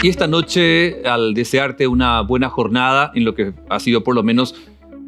Y esta noche, al desearte una buena jornada en lo que ha sido por lo menos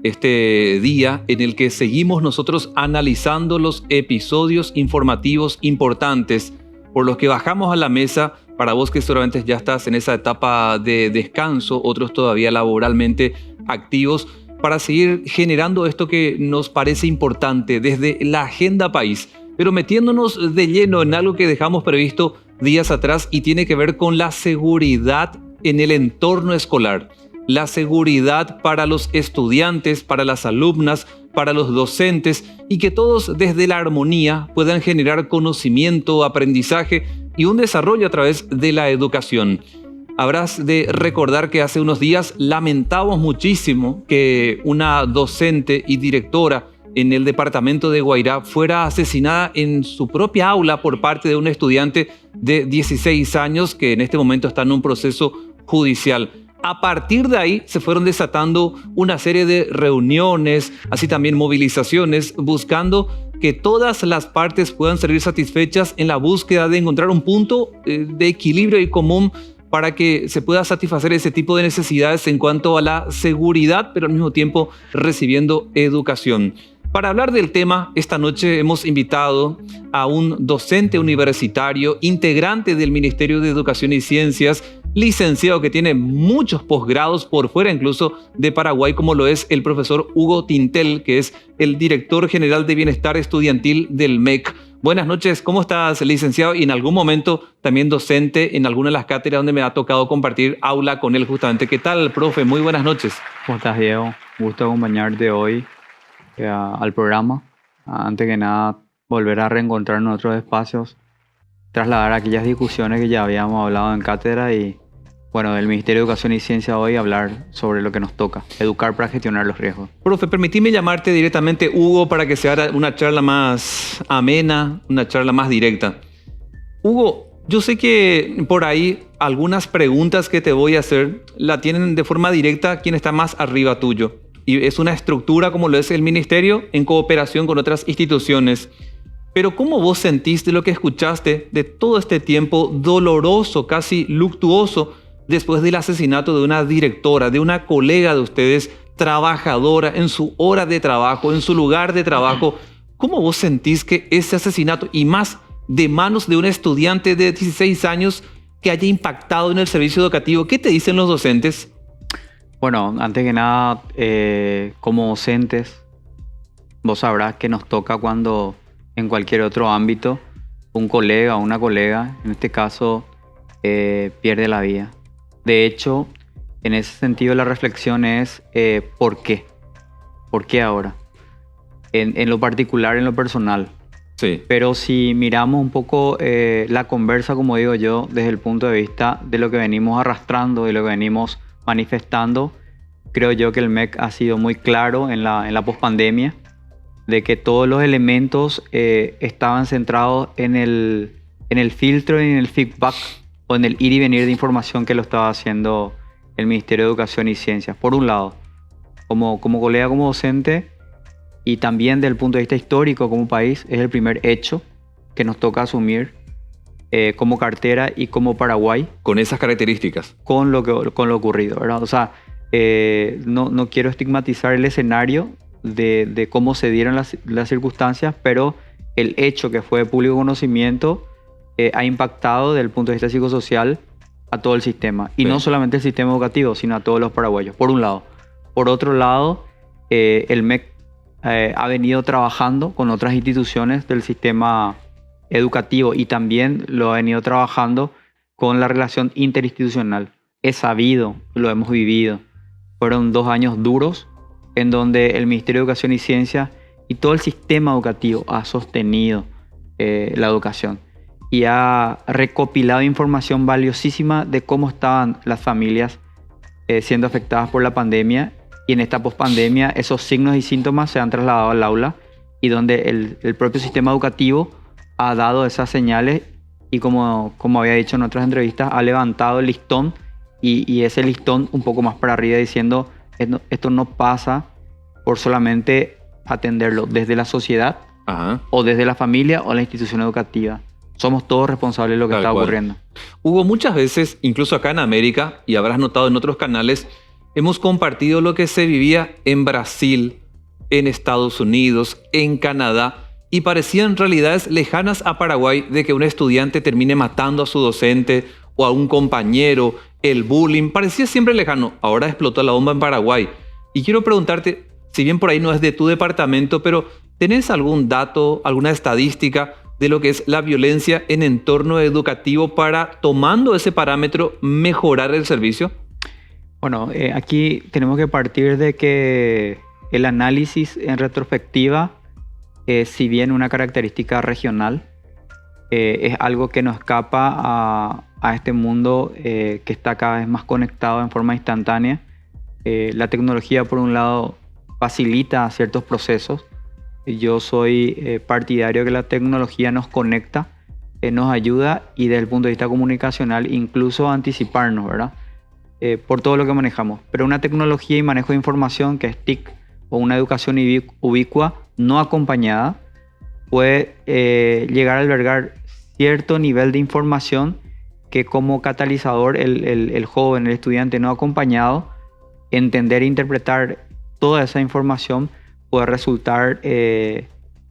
este día en el que seguimos nosotros analizando los episodios informativos importantes por los que bajamos a la mesa, para vos que seguramente ya estás en esa etapa de descanso, otros todavía laboralmente activos, para seguir generando esto que nos parece importante desde la agenda país, pero metiéndonos de lleno en algo que dejamos previsto días atrás y tiene que ver con la seguridad en el entorno escolar. La seguridad para los estudiantes, para las alumnas, para los docentes y que todos desde la armonía puedan generar conocimiento, aprendizaje y un desarrollo a través de la educación. Habrás de recordar que hace unos días lamentamos muchísimo que una docente y directora en el departamento de Guairá fuera asesinada en su propia aula por parte de un estudiante de 16 años que en este momento está en un proceso judicial. A partir de ahí se fueron desatando una serie de reuniones, así también movilizaciones, buscando que todas las partes puedan salir satisfechas en la búsqueda de encontrar un punto de equilibrio y común para que se pueda satisfacer ese tipo de necesidades en cuanto a la seguridad, pero al mismo tiempo recibiendo educación. Para hablar del tema, esta noche hemos invitado a un docente universitario, integrante del Ministerio de Educación y Ciencias, licenciado que tiene muchos posgrados por fuera incluso de Paraguay, como lo es el profesor Hugo Tintel, que es el director general de Bienestar Estudiantil del MEC. Buenas noches, ¿cómo estás, licenciado? Y en algún momento también docente en alguna de las cátedras donde me ha tocado compartir aula con él justamente. ¿Qué tal, profe? Muy buenas noches. ¿Cómo estás, Diego? Gusto acompañarte hoy al programa. Antes que nada, volver a reencontrarnos en otros espacios, trasladar aquellas discusiones que ya habíamos hablado en cátedra y, bueno, del Ministerio de Educación y Ciencia hoy hablar sobre lo que nos toca, educar para gestionar los riesgos. Profe, permitime llamarte directamente Hugo para que sea una charla más amena, una charla más directa. Hugo, yo sé que por ahí algunas preguntas que te voy a hacer la tienen de forma directa quien está más arriba tuyo. Y es una estructura como lo es el Ministerio en cooperación con otras instituciones. Pero ¿cómo vos sentiste lo que escuchaste de todo este tiempo doloroso, casi luctuoso, después del asesinato de una directora, de una colega de ustedes, trabajadora, en su hora de trabajo, en su lugar de trabajo? ¿Cómo vos sentís que ese asesinato, y más de manos de un estudiante de 16 años, que haya impactado en el servicio educativo? ¿Qué te dicen los docentes? Bueno, antes que nada, como docentes, vos sabrás que nos toca cuando en cualquier otro ámbito un colega o una colega, en este caso, pierde la vida. De hecho, en ese sentido la reflexión es ¿por qué? ¿Por qué ahora? En lo particular, en lo personal. Sí. Pero si miramos un poco la conversa, como digo yo, desde el punto de vista de lo que venimos arrastrando, de lo que venimos manifestando, creo yo que el MEC ha sido muy claro en la pospandemia de que todos los elementos estaban centrados en el filtro y en el feedback o en el ir y venir de información que lo estaba haciendo el Ministerio de Educación y Ciencias. Por un lado, como colega, como docente, y también desde el punto de vista histórico como país, es el primer hecho que nos toca asumir como cartera y como Paraguay. Con esas características. Con lo ocurrido, ¿verdad? O sea, no quiero estigmatizar el escenario de cómo se dieron las circunstancias, pero el hecho que fue de público conocimiento ha impactado desde el punto de vista psicosocial a todo el sistema. Y no solamente el sistema educativo, sino a todos los paraguayos, por un lado. Por otro lado, el MEC ha venido trabajando con otras instituciones del sistema educativo y también lo ha venido trabajando con la relación interinstitucional. Es sabido, lo hemos vivido. Fueron 2 años duros en donde el Ministerio de Educación y Ciencia y todo el sistema educativo ha sostenido la educación y ha recopilado información valiosísima de cómo estaban las familias siendo afectadas por la pandemia, y en esta pospandemia esos signos y síntomas se han trasladado al aula y donde el propio sistema educativo ha dado esas señales y como había dicho en otras entrevistas, ha levantado el listón y ese listón un poco más para arriba diciendo esto no pasa por solamente atenderlo desde la sociedad o desde la familia o la institución educativa. Somos todos responsables de lo que está ocurriendo. Hugo, muchas veces, incluso acá en América, y habrás notado en otros canales, hemos compartido lo que se vivía en Brasil, en Estados Unidos, en Canadá, y parecían realidades lejanas a Paraguay de que un estudiante termine matando a su docente o a un compañero, el bullying, parecía siempre lejano. Ahora explotó la bomba en Paraguay. Y quiero preguntarte, si bien por ahí no es de tu departamento, pero ¿tenés algún dato, alguna estadística de lo que es la violencia en entorno educativo para, tomando ese parámetro, mejorar el servicio? Bueno, aquí tenemos que partir de que el análisis en retrospectiva, si bien una característica regional, es algo que nos escapa a este mundo que está cada vez más conectado en forma instantánea. La tecnología, por un lado, facilita ciertos procesos. Yo soy partidario que la tecnología nos conecta, nos ayuda y desde el punto de vista comunicacional incluso a anticiparnos, ¿verdad? Por todo lo que manejamos. Pero una tecnología y manejo de información que es TIC o una educación ubicua no acompañada puede llegar a albergar cierto nivel de información que como catalizador el joven, el estudiante no acompañado, entender e interpretar toda esa información puede resultar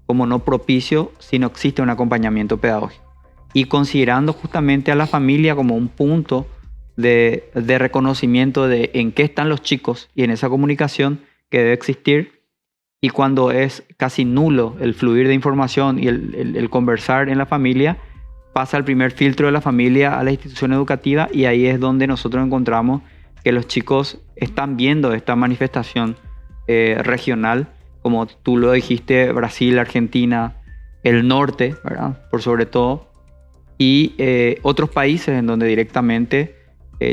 como no propicio si no existe un acompañamiento pedagógico. Y considerando justamente a la familia como un punto de reconocimiento de en qué están los chicos y en esa comunicación que debe existir, y cuando es casi nulo el fluir de información y el conversar en la familia, pasa el primer filtro de la familia a la institución educativa y ahí es donde nosotros encontramos que los chicos están viendo esta manifestación regional, como tú lo dijiste, Brasil, Argentina, el norte, ¿verdad? Por sobre todo, y otros países en donde directamente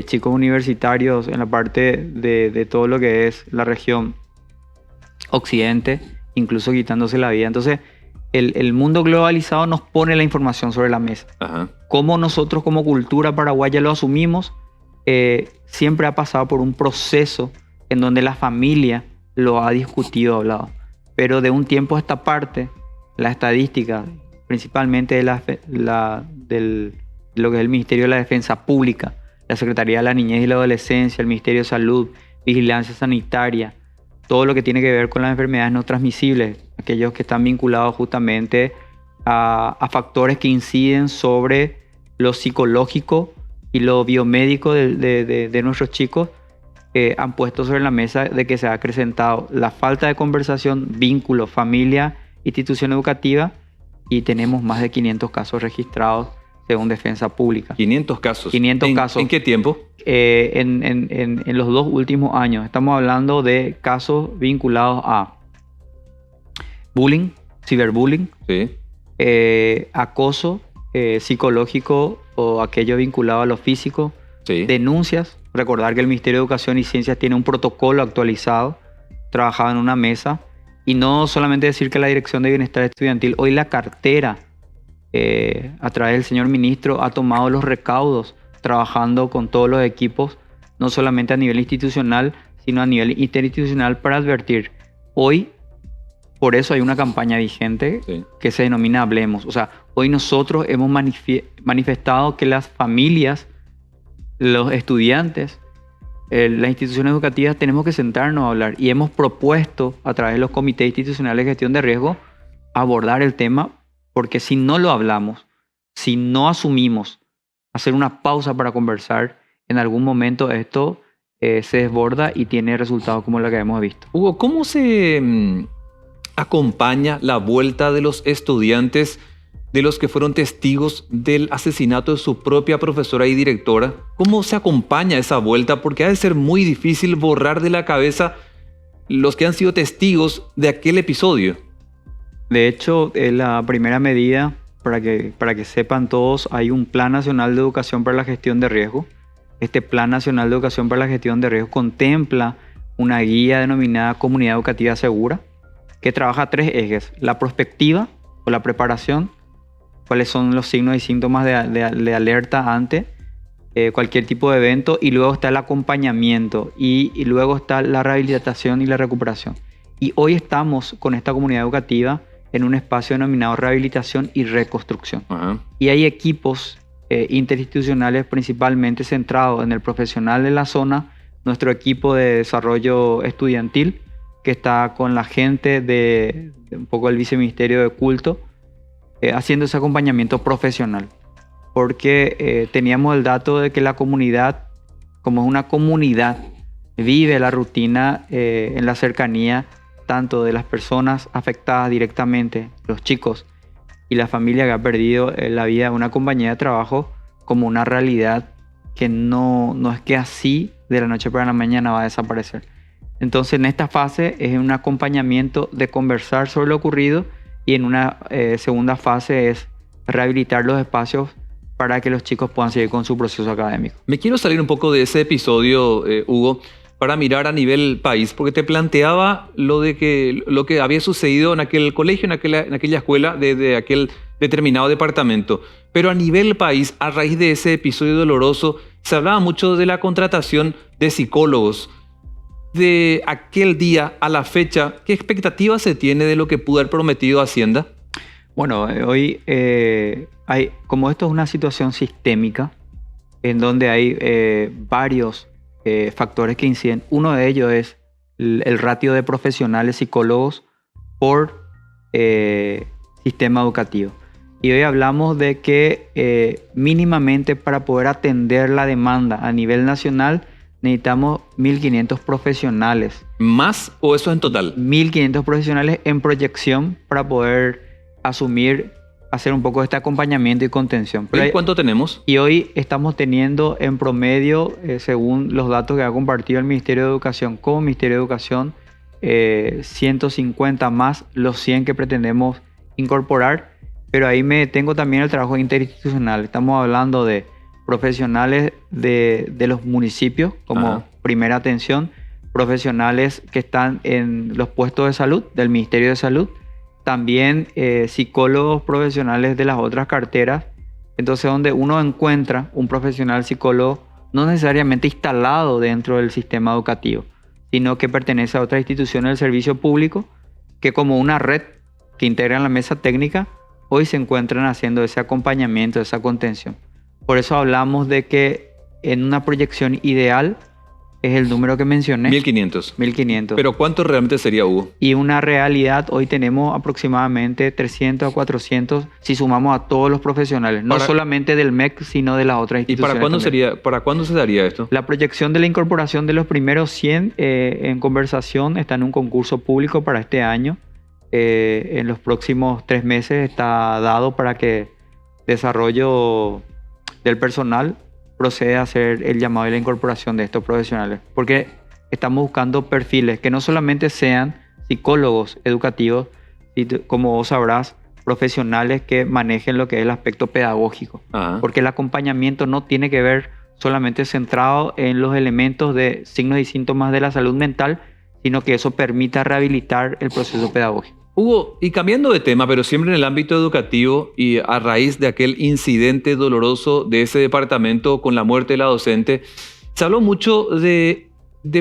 chicos universitarios en la parte de todo lo que es la región occidente, incluso quitándose la vida. Entonces, el mundo globalizado nos pone la información sobre la mesa. Ajá. Cómo nosotros como cultura paraguaya lo asumimos, siempre ha pasado por un proceso en donde la familia lo ha discutido, hablado. Pero de un tiempo a esta parte, la estadística, principalmente de lo que es el Ministerio de la Defensa Pública, la Secretaría de la Niñez y la Adolescencia, el Ministerio de Salud, Vigilancia Sanitaria, todo lo que tiene que ver con las enfermedades no transmisibles, aquellos que están vinculados justamente a factores que inciden sobre lo psicológico y lo biomédico de nuestros chicos, han puesto sobre la mesa de que se ha acrecentado la falta de conversación, vínculo, familia, institución educativa, y tenemos más de 500 casos registrados según Defensa Pública. 500 casos. 500 casos. ¿En qué tiempo? En los 2 últimos años. Estamos hablando de casos vinculados a bullying, ciberbullying, Sí. acoso psicológico o aquello vinculado a lo físico, Sí. denuncias. Recordar que el Ministerio de Educación y Ciencias tiene un protocolo actualizado, trabajado en una mesa, y no solamente decir que la Dirección de Bienestar Estudiantil, hoy la cartera, a través del señor ministro, ha tomado los recaudos, trabajando con todos los equipos, no solamente a nivel institucional, sino a nivel interinstitucional para advertir. Hoy, por eso hay una campaña vigente que se denomina Hablemos. O sea, hoy nosotros hemos manifestado que las familias, los estudiantes, las instituciones educativas tenemos que sentarnos a hablar y hemos propuesto a través de los comités institucionales de gestión de riesgo abordar el tema, porque si no lo hablamos, si no asumimos hacer una pausa para conversar, en algún momento esto se desborda y tiene resultados como lo que hemos visto. Hugo, ¿cómo se acompaña la vuelta de los estudiantes de los que fueron testigos del asesinato de su propia profesora y directora? ¿Cómo se acompaña esa vuelta? Porque ha de ser muy difícil borrar de la cabeza los que han sido testigos de aquel episodio. De hecho, la primera medida, para que sepan todos, hay un Plan Nacional de Educación para la Gestión de Riesgo. Este Plan Nacional de Educación para la Gestión de Riesgo contempla una guía denominada Comunidad Educativa Segura, que trabaja 3 ejes: la prospectiva o la preparación, cuáles son los signos y síntomas de alerta ante cualquier tipo de evento, y luego está el acompañamiento, y luego está la rehabilitación y la recuperación. Y hoy estamos con esta comunidad educativa en un espacio denominado rehabilitación y reconstrucción. Ajá. Y hay equipos interinstitucionales principalmente centrados en el profesional de la zona, nuestro equipo de desarrollo estudiantil, que está con la gente de un poco el viceministerio de culto, haciendo ese acompañamiento profesional. Porque teníamos el dato de que la comunidad, como es una comunidad, vive la rutina en la cercanía tanto de las personas afectadas directamente, los chicos, y la familia que ha perdido la vida de una compañía de trabajo, como una realidad que no es que así de la noche para la mañana va a desaparecer. Entonces en esta fase es un acompañamiento de conversar sobre lo ocurrido, y en una segunda fase es rehabilitar los espacios para que los chicos puedan seguir con su proceso académico. Me quiero salir un poco de ese episodio, Hugo, para mirar a nivel país, porque te planteaba lo que había sucedido en aquel colegio, en aquella escuela, de aquel determinado departamento. Pero a nivel país, a raíz de ese episodio doloroso, se hablaba mucho de la contratación de psicólogos. De aquel día a la fecha, ¿qué expectativa se tiene de lo que pudo haber prometido Hacienda? Bueno, hoy como esto es una situación sistémica, en donde hay varios factores que inciden. Uno de ellos es el ratio de profesionales psicólogos por sistema educativo. Y hoy hablamos de que mínimamente para poder atender la demanda a nivel nacional necesitamos 1.500 profesionales. ¿Más o eso en total? 1.500 profesionales en proyección para poder hacer un poco de este acompañamiento y contención. ¿Y cuánto tenemos? Y hoy estamos teniendo en promedio, según los datos que ha compartido el Ministerio de Educación como Ministerio de Educación, 150 más los 100 que pretendemos incorporar. Pero ahí me detengo también el trabajo interinstitucional. Estamos hablando de profesionales de los municipios como primera atención, profesionales que están en los puestos de salud del Ministerio de Salud, también psicólogos profesionales de las otras carteras. Entonces, donde uno encuentra un profesional psicólogo no necesariamente instalado dentro del sistema educativo, sino que pertenece a otra institución del servicio público, que como una red que integra la mesa técnica, hoy se encuentran haciendo ese acompañamiento, esa contención. Por eso hablamos de que en una proyección ideal es el número que mencioné. 1.500. 1.500. ¿Pero cuánto realmente sería, Hugo? Y una realidad, hoy tenemos aproximadamente 300 a 400 si sumamos a todos los profesionales. No solamente del MEC, sino de las otras instituciones. ¿Y para cuándo se daría esto? La proyección de la incorporación de los primeros 100 en conversación está en un concurso público para este año. En los próximos 3 meses está dado para que desarrollo del personal procede a hacer el llamado y la incorporación de estos profesionales. Porque estamos buscando perfiles que no solamente sean psicólogos educativos, y como vos sabrás, profesionales que manejen lo que es el aspecto pedagógico. Porque el acompañamiento no tiene que ver solamente centrado en los elementos de signos y síntomas de la salud mental, sino que eso permita rehabilitar el proceso pedagógico. Hugo, y cambiando de tema, pero siempre en el ámbito educativo y a raíz de aquel incidente doloroso de ese departamento con la muerte de la docente, se habló mucho de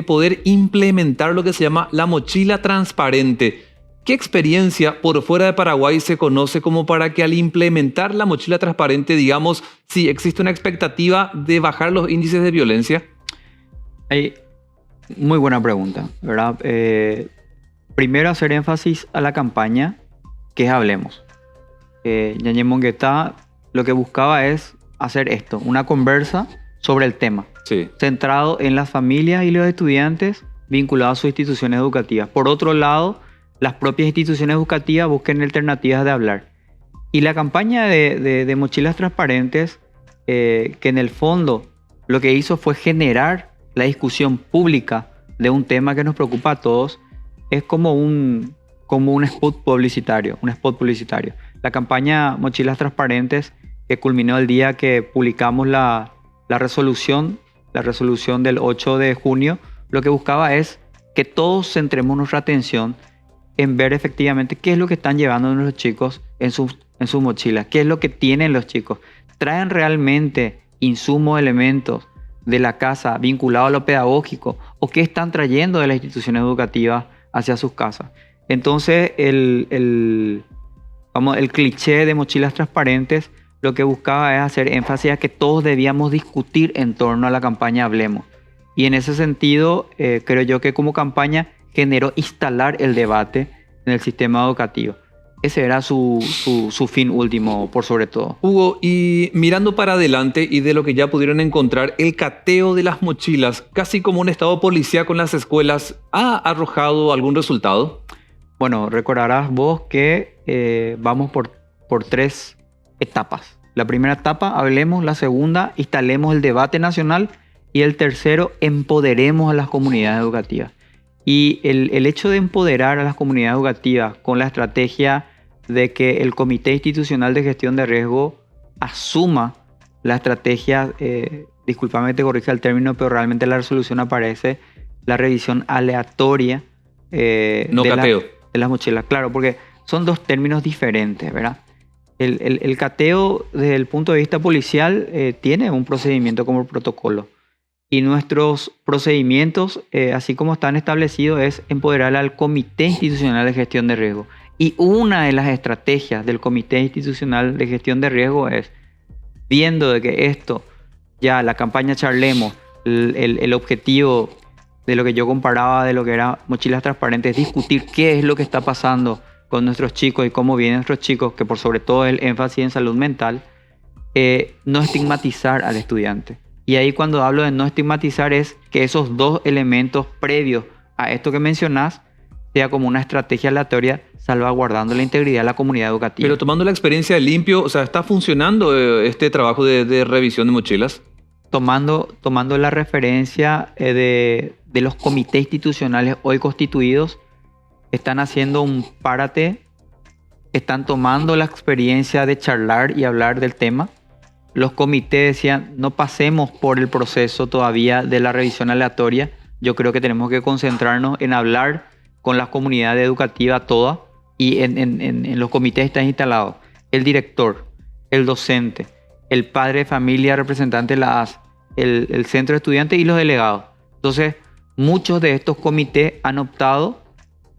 poder implementar lo que se llama la mochila transparente. ¿Qué experiencia por fuera de Paraguay se conoce como para que al implementar la mochila transparente, digamos, si existe una expectativa de bajar los índices de violencia? Muy buena pregunta, ¿verdad? Primero hacer énfasis a la campaña que es Hablemos. Ñañez Monguetá lo que buscaba es hacer esto, una conversa sobre el tema, centrado en las familias y los estudiantes vinculados a sus instituciones educativas. Por otro lado, las propias instituciones educativas busquen alternativas de hablar. Y la campaña de mochilas transparentes, que en el fondo lo que hizo fue generar la discusión pública de un tema que nos preocupa a todos, es como un spot publicitario, La campaña Mochilas Transparentes, que culminó el día que publicamos la resolución del 8 de junio, lo que buscaba es que todos centremos nuestra atención en ver efectivamente qué es lo que están llevando los chicos en sus mochilas, qué es lo que tienen los chicos. ¿Traen realmente insumos, elementos de la casa vinculados a lo pedagógico, o qué están trayendo de las instituciones educativas hacia sus casas? Entonces, el cliché de mochilas transparentes lo que buscaba es hacer énfasis a que todos debíamos discutir en torno a la campaña Hablemos. Y en ese sentido, creo yo que como campaña generó instalar el debate en el sistema educativo. Ese era su fin último, por sobre todo. Hugo, y mirando para adelante y de lo que ya pudieron encontrar, el cateo de las mochilas, casi como un estado policíaco en las escuelas, ¿ha arrojado algún resultado? Bueno, recordarás vos que vamos por 3 etapas. La primera etapa, hablemos. La segunda, instalemos el debate nacional. Y el tercero, empoderemos a las comunidades educativas. Y el hecho de empoderar a las comunidades educativas con la estrategia de que el Comité Institucional de Gestión de Riesgo asuma la estrategia, discúlpame que te corrija el término, pero realmente la resolución aparece, la revisión aleatoria de las mochilas. Claro, porque son 2 términos diferentes, ¿verdad? El cateo desde el punto de vista policial tiene un procedimiento como protocolo. Y nuestros procedimientos, así como están establecidos, es empoderar al Comité Institucional de Gestión de Riesgo. Y una de las estrategias del Comité Institucional de Gestión de Riesgo es, viendo de que esto, ya la campaña Charlemos, el objetivo de lo que yo comparaba de lo que era Mochilas Transparentes, discutir qué es lo que está pasando con nuestros chicos y cómo vienen nuestros chicos, que por sobre todo el énfasis en salud mental, no estigmatizar al estudiante. Y ahí cuando hablo de no estigmatizar es que esos 2 elementos previos a esto que mencionás sea como una estrategia aleatoria salvaguardando la integridad de la comunidad educativa. Pero tomando la experiencia de Limpio, o sea, ¿está funcionando este trabajo de revisión de mochilas? Tomando la referencia de los comités institucionales hoy constituidos, están haciendo un párate, están tomando la experiencia de charlar y hablar del tema. Los comités decían, no pasemos por el proceso todavía de la revisión aleatoria. Yo creo que tenemos que concentrarnos en hablar con la comunidad educativa toda, y en los comités están instalados el director, el docente, el padre de familia, representante de la AS, el centro de estudiantes y los delegados. Entonces, muchos de estos comités han optado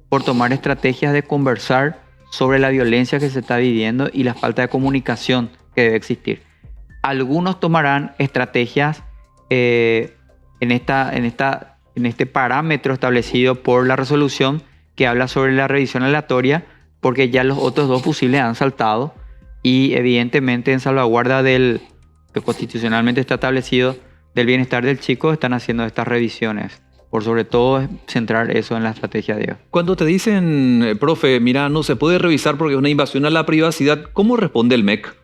por tomar estrategias de conversar sobre la violencia que se está viviendo y la falta de comunicación que debe existir. Algunos tomarán estrategias en este parámetro establecido por la resolución que habla sobre la revisión aleatoria, porque ya los otros 2 fusiles han saltado y evidentemente en salvaguarda del que constitucionalmente está establecido del bienestar del chico están haciendo estas revisiones. Por sobre todo centrar eso en la estrategia de ellos. Cuando te dicen, profe, mira, no se puede revisar porque es una invasión a la privacidad, ¿cómo responde el MEC?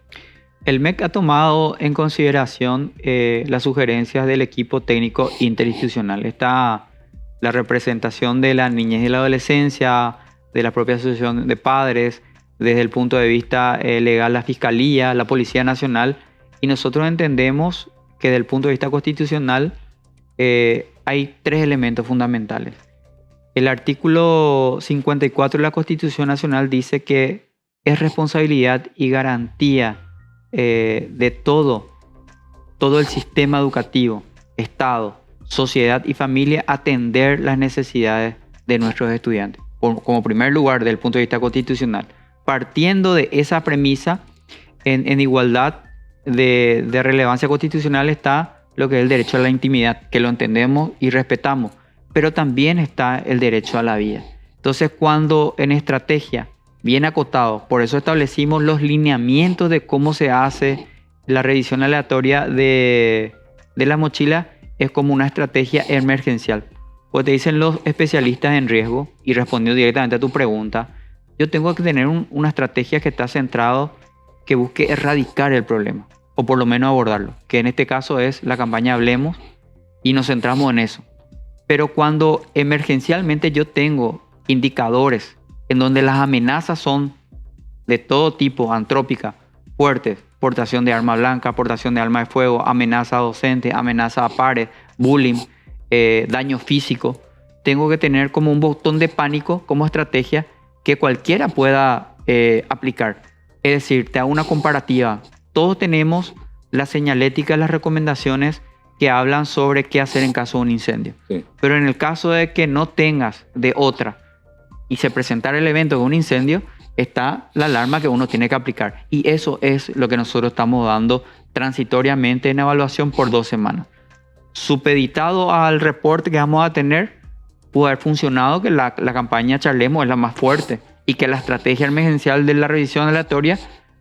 El MEC ha tomado en consideración las sugerencias del equipo técnico interinstitucional. Está la representación de la niñez y la adolescencia, de la propia asociación de padres, desde el punto de vista legal, la Fiscalía, la Policía Nacional, y nosotros entendemos que desde el punto de vista constitucional hay 3 elementos fundamentales. El artículo 54 de la Constitución Nacional dice que es responsabilidad y garantía de todo el sistema educativo, Estado, sociedad y familia atender las necesidades de nuestros estudiantes. Como primer lugar, desde el punto de vista constitucional. Partiendo de esa premisa, en igualdad de relevancia constitucional está lo que es el derecho a la intimidad, que lo entendemos y respetamos, pero también está el derecho a la vida. Entonces, cuando en estrategia, bien acotado, por eso establecimos los lineamientos de cómo se hace la revisión aleatoria de la mochila, es como una estrategia emergencial. Pues te dicen los especialistas en riesgo, y respondiendo directamente a tu pregunta, yo tengo que tener una estrategia que está centrado, que busque erradicar el problema, o por lo menos abordarlo, que en este caso es la campaña Hablemos, y nos centramos en eso. Pero cuando emergencialmente yo tengo indicadores en donde las amenazas son de todo tipo, antrópicas, fuertes, portación de arma blanca, portación de arma de fuego, amenaza a docentes, amenaza a pares, bullying, daño físico, tengo que tener como un botón de pánico como estrategia que cualquiera pueda aplicar. Es decir, te hago una comparativa. Todos tenemos la señalética, las recomendaciones que hablan sobre qué hacer en caso de un incendio. Sí. Pero en el caso de que no tengas de otra y se presentara el evento de un incendio, está la alarma que uno tiene que aplicar. Y eso es lo que nosotros estamos dando transitoriamente en evaluación por 2 semanas. Supeditado al reporte que vamos a tener, puede haber funcionado que la campaña Charlemos es la más fuerte y que la estrategia emergencial de la revisión aleatoria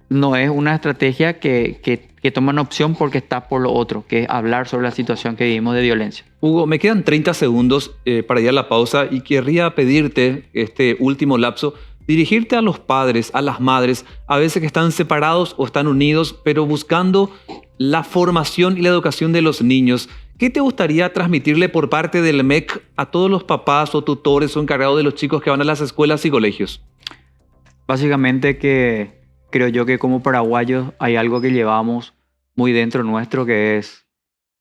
no es una estrategia que toma una opción porque está por lo otro, que es hablar sobre la situación que vivimos de violencia. Hugo, me quedan 30 segundos para ir a la pausa y querría pedirte este último lapso, dirigirte a los padres, a las madres, a veces que están separados o están unidos, pero buscando la formación y la educación de los niños. ¿Qué te gustaría transmitirle por parte del MEC a todos los papás o tutores o encargados de los chicos que van a las escuelas y colegios? Básicamente que creo yo que como paraguayos hay algo que llevamos muy dentro nuestro, que es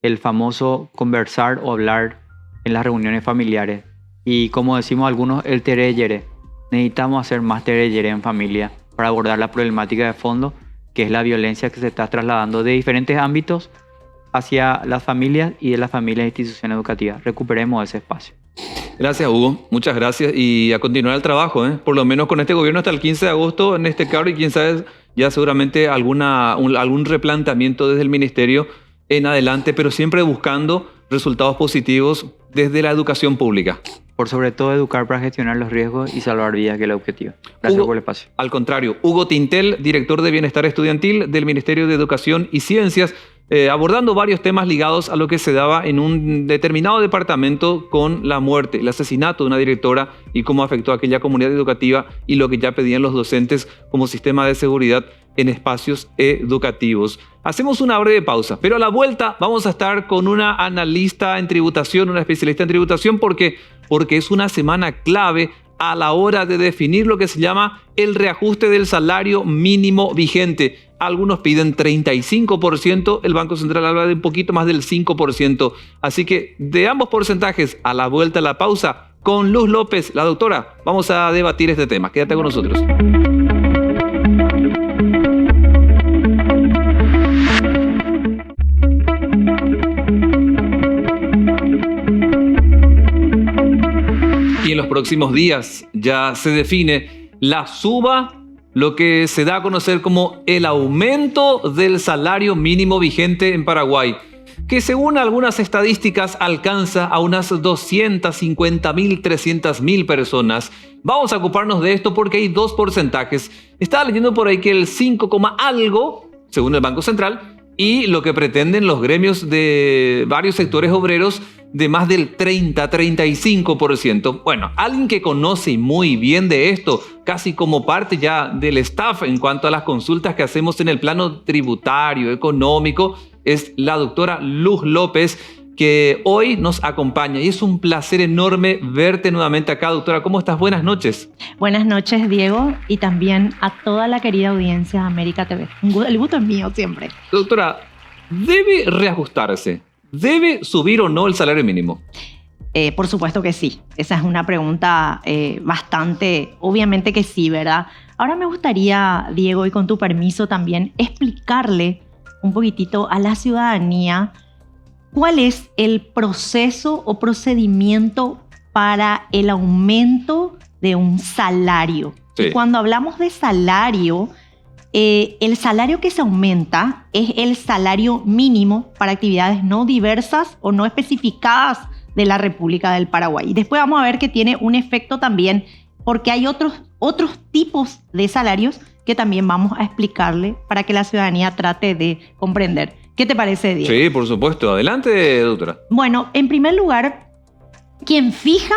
el famoso conversar o hablar en las reuniones familiares. Y como decimos algunos, el tereyere. Necesitamos hacer más tereyere en familia para abordar la problemática de fondo, que es la violencia que se está trasladando de diferentes ámbitos hacia las familias y de las familias e instituciones educativas. Recuperemos ese espacio. Gracias, Hugo. Muchas gracias. Y a continuar el trabajo, por lo menos con este gobierno hasta el 15 de agosto en este cargo y quién sabe, ya seguramente algún replanteamiento desde el ministerio en adelante, pero siempre buscando resultados positivos desde la educación pública. Por sobre todo educar para gestionar los riesgos y salvar vidas, que es el objetivo. Gracias Hugo, por el espacio. Al contrario, Hugo Tintel, director de Bienestar Estudiantil del Ministerio de Educación y Ciencias, abordando varios temas ligados a lo que se daba en un determinado departamento con la muerte, el asesinato de una directora y cómo afectó a aquella comunidad educativa y lo que ya pedían los docentes como sistema de seguridad en espacios educativos. Hacemos una breve pausa, pero a la vuelta vamos a estar con una analista en tributación, una especialista en tributación, porque es una semana clave a la hora de definir lo que se llama el reajuste del salario mínimo vigente. Algunos piden 35%, el Banco Central habla de un poquito más del 5%. Así que de ambos porcentajes, a la vuelta a la pausa, con Luz López, la doctora, vamos a debatir este tema. Quédate con nosotros. Y en los próximos días ya se define la suba, lo que se da a conocer como el aumento del salario mínimo vigente en Paraguay, que según algunas estadísticas alcanza a unas 250.000, 300.000 personas. Vamos a ocuparnos de esto porque hay 2 porcentajes. Estaba leyendo por ahí que el 5, algo, según el Banco Central, y lo que pretenden los gremios de varios sectores obreros de más del 30-35%. Bueno, alguien que conoce muy bien de esto, casi como parte ya del staff en cuanto a las consultas que hacemos en el plano tributario, económico, es la doctora Luz López, que hoy nos acompaña. Y es un placer enorme verte nuevamente acá, doctora. ¿Cómo estás? Buenas noches. Buenas noches, Diego, y también a toda la querida audiencia de América TV. El gusto es mío siempre. Doctora, ¿debe reajustarse? ¿Debe subir o no el salario mínimo? Por supuesto que sí. Esa es una pregunta bastante, obviamente que sí, ¿verdad? Ahora me gustaría, Diego, y con tu permiso también, explicarle un poquitito a la ciudadanía cuál es el proceso o procedimiento para el aumento de un salario. Sí. Y cuando hablamos de salario, el salario que se aumenta es el salario mínimo para actividades no diversas o no especificadas de la República del Paraguay. Y después vamos a ver que tiene un efecto también porque hay otros tipos de salarios que también vamos a explicarle para que la ciudadanía trate de comprender. ¿Qué te parece, Diego? Sí, por supuesto. Adelante, doctora. Bueno, en primer lugar, quien fija,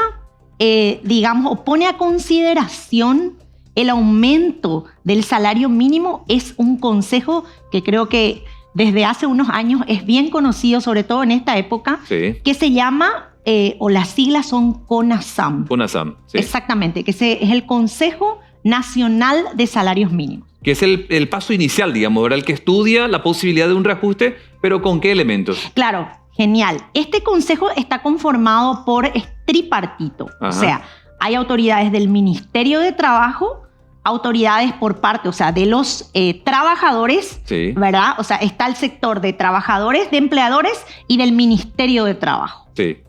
o pone a consideración el aumento del salario mínimo es un consejo que creo que desde hace unos años es bien conocido, sobre todo en esta época, sí, que se llama, o las siglas son CONASAM. CONASAM, sí. Exactamente, que es el Consejo Nacional de Salarios Mínimos. Que es el paso inicial, digamos, ¿verdad? El que estudia la posibilidad de un reajuste, pero ¿con qué elementos? Claro, genial. Este consejo está conformado por tripartito. Ajá. O sea, hay autoridades del Ministerio de Trabajo, autoridades por parte, de los trabajadores, sí, ¿verdad? O sea, está el sector de trabajadores, de empleadores y del Ministerio de Trabajo. Sí.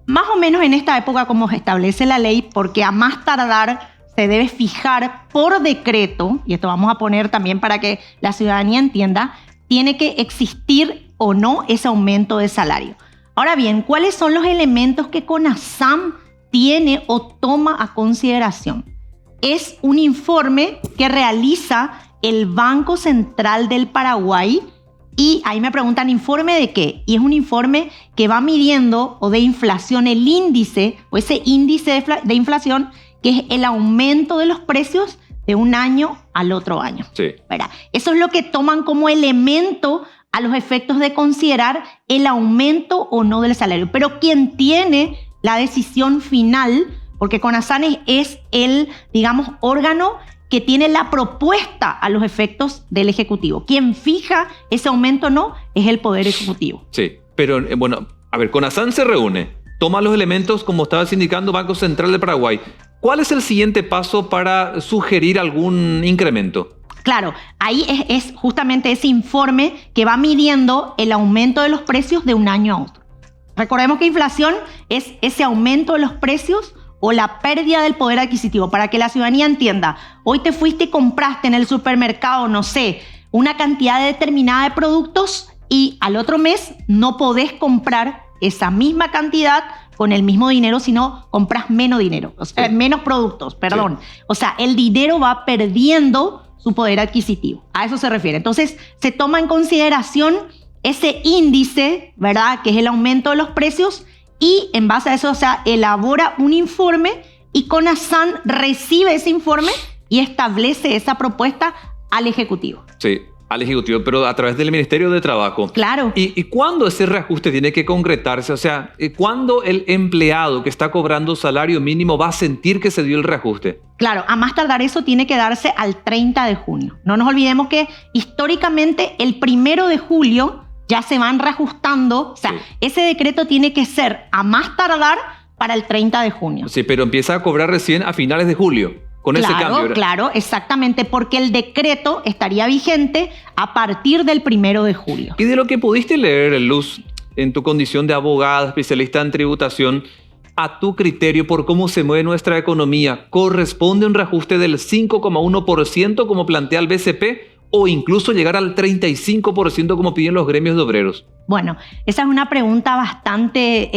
Más o menos en esta época, como establece la ley, porque a más tardar se debe fijar por decreto, y esto vamos a poner también para que la ciudadanía entienda, tiene que existir o no ese aumento de salario. Ahora bien, ¿cuáles son los elementos que CONASAM tiene o toma a consideración? Es un informe que realiza el Banco Central del Paraguay y ahí me preguntan, ¿informe de qué? Y es un informe que va midiendo o de inflación el índice o ese índice de inflación que es el aumento de los precios de un año al otro año. Sí. ¿Verdad? Eso es lo que toman como elemento a los efectos de considerar el aumento o no del salario. Pero quien tiene la decisión final, porque CONASAM es el, digamos, órgano que tiene la propuesta a los efectos del Ejecutivo. Quien fija ese aumento o no es el Poder Ejecutivo. Sí, pero bueno, a ver, CONASAM se reúne, toma los elementos, como estabas indicando, Banco Central de Paraguay. ¿Cuál es el siguiente paso para sugerir algún incremento? Claro, ahí es justamente ese informe que va midiendo el aumento de los precios de un año a otro. Recordemos que inflación es ese aumento de los precios o la pérdida del poder adquisitivo. Para que la ciudadanía entienda, hoy te fuiste y compraste en el supermercado, no sé, una cantidad determinada de productos y al otro mes no podés comprar esa misma cantidad con el mismo dinero, sino compras menos dinero, o sea, menos productos, perdón. Sí. O sea, el dinero va perdiendo su poder adquisitivo. A eso se refiere. Entonces, se toma en consideración ese índice, ¿verdad?, que es el aumento de los precios, y en base a eso, o sea, elabora un informe y CONASAM recibe ese informe y establece esa propuesta al Ejecutivo. Sí, al Ejecutivo, pero a través del Ministerio de Trabajo. Claro. ¿Y cuándo ese reajuste tiene que concretarse? O sea, ¿cuándo el empleado que está cobrando salario mínimo va a sentir que se dio el reajuste? Claro, a más tardar eso tiene que darse al 30 de junio. No nos olvidemos que históricamente el 1 de julio ya se van reajustando. O sea, ese decreto tiene que ser a más tardar para el 30 de junio. Sí, pero empieza a cobrar recién a finales de julio. Con ese cambio, ¿verdad? Claro, exactamente, porque el decreto estaría vigente a partir del 1 de julio. Y de lo que pudiste leer, Luz, en tu condición de abogada, especialista en tributación, a tu criterio, por cómo se mueve nuestra economía, ¿corresponde un reajuste del 5,1% como plantea el BCP o incluso llegar al 35% como piden los gremios de obreros? Bueno, esa es una pregunta bastante